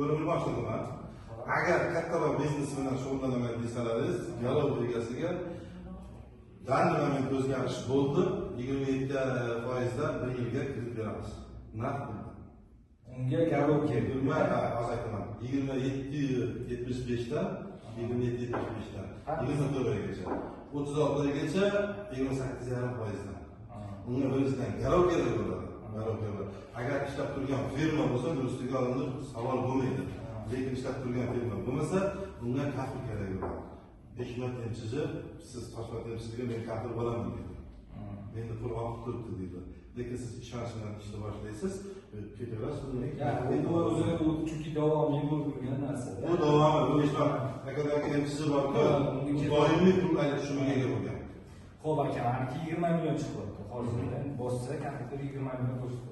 ko'rimni boshladim ha. Agar kattaroq biznes bilan shug'ullanaman desalaringiz, galov egasiga dandiramen o'zgarish bo'ldi, 27% bir yilga kirib beramiz. Narx bo'ldi. Unga garov kerak. Men hozir aytaman. 27.75 dan 27.75 dan 24 oygacha. 36 oygacha 28.5%. Unga o'zidan garov kerak bo'ladi. Garov kerak. Agar ishlab turgan firma bo'lsa, ustiga olinib savol bo'lmaydi. Lekin ishlab turgan firma bo'lmasa, unga kafil kerak bo'ladi. 5 marta temsilchi, siz toshma temsilchiga men kafil bo'laman deydi. Menda pul oqib turibdi deydi. Lekin siz ishonch bilan ishni boshlaysiz, ketaverasiz. Bu o'zi chunki davomli bo'lib turgan narsa. Bu davomli, bu ishlar akademik temsilchi borku, doimiy pul aylanishga ega bo'lgan. Xo'p aka, maniki 20 million chiqibdi. Hozirdan bossa kompyuter 20 million ko'rsatdi.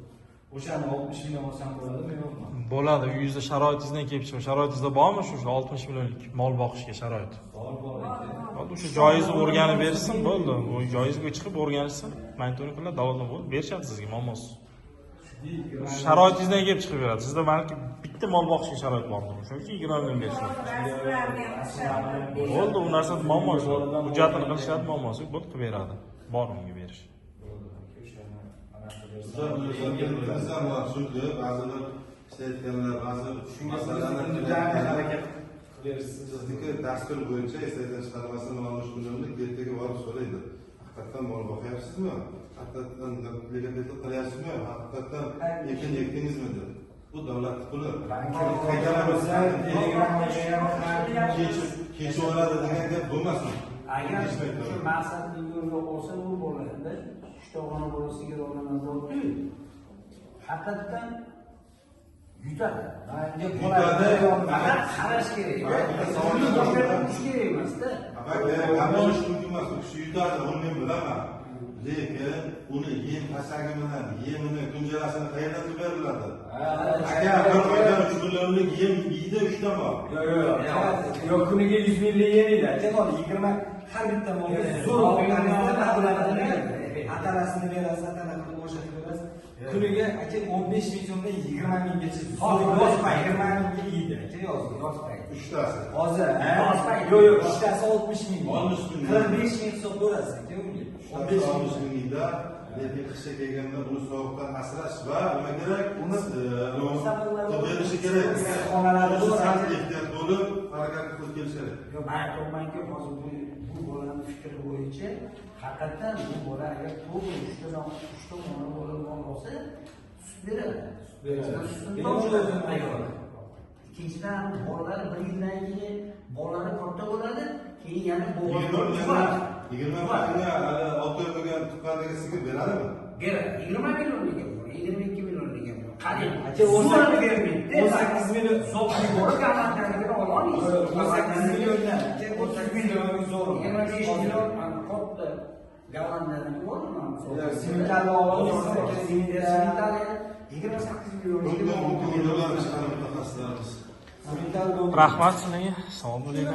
O'shani 60 million olsam bo'ladimi yo'qmi? Bo'ladi. Uyingizda sharoitingizdan kelib chiqib, sharoitingizda bormi shu 60 millionlik mol boqishga sharoit? Bor ekan. Bo'ldi, o'sha joyizni o'rganib bersin, bo'ldi. U joyizga chiqib o'rganishsin. Monitoring qilib davlatdan bo'lib berishadi sizga muammosi. Sharoitingizdan kelib chiqib beradi. Sizda balki bitta mol boqishga sharoit bordir. O'shuning uchun 20 million berishadi. Bo'ldi, u narsa muammosi yo'q. Hujjatini qilishadi, muammosi yo'q. Bo'ldi, qilib beradi. Bor unga berish. Bizlar bor, chunki ba'zilar ishlayotganlar, ba'zi shu masalalarni harakat qilyapsiz. Sizniki dastur bo'yicha istaydigan chiqarmasini mana shu kunlarda ertaga borib so'raydi. Haqiqatdan mol boqyapsizmi? Haqiqatdan legallik qilyapsizmi? Haqiqatdan ekin ekdingizmi deb. Bu davlat puli. Kechib oladi degan gap bo'lmasin. Agar shu maqsadni yo'lga qo'ysa, u bo'ladi. Shtog'ona bo'lsa, sigirona bo'ldi. Haqiqatdan yutadi. Faqat qarash kerak. Savol boshqa tush kerak emas-da. Qamalish mumkin emas. Kishi yutadi, uni men bilaman. Lekin uni yem pasagi bilan yemini kunjarasini qayerdan qilib beriladi? Agar bir oyda 3 millionlik yem yeydi 3 ta bor. Yo'q, kuniga 100 million yeydi. Javob 20 har bitta molga zo'r atalasini berasiz, atalasini bo'shatib berasiz. Kuniga aka 15 ming so'mdan 20 minggacha yozpay 20 mingga yeydi. Aka yozpay. 3 tasi. Hozir yo'q, 3 tasi 60 ming. 45 ming hisob bo'lasiz aka unga. 15 mingda lekin qishga kelganda uni sovuqdan asrash va nima kerak? Uni berishi kerak. Xonalarda ehtiyot bo'lib, harakat qilib kelish kerak. Yo'q, men aytmanki, hozir bu bolaning fikri bo'yicha haqiqatan bu bola agar to'g'ri 3 ta bola bo'lsa, sut beradi. Ikkinchidan bolalar bir yildan keyin bolalari katta bo'ladi, keyin yana bo'g'iladi. 20 millionga 6 oy bo'lgan tuqqandagi sigir beradimi? Beradi. 20 millionga, 22 millionga. Qarang, aka 18 million so'm borganlarga olamiz. 18 milliondan 30 million zo'r. 25 million katta Gollandiyadan bormi? Simentalni olamiz. 28 million. Rahmat sizlarga. Sog' bo'ling.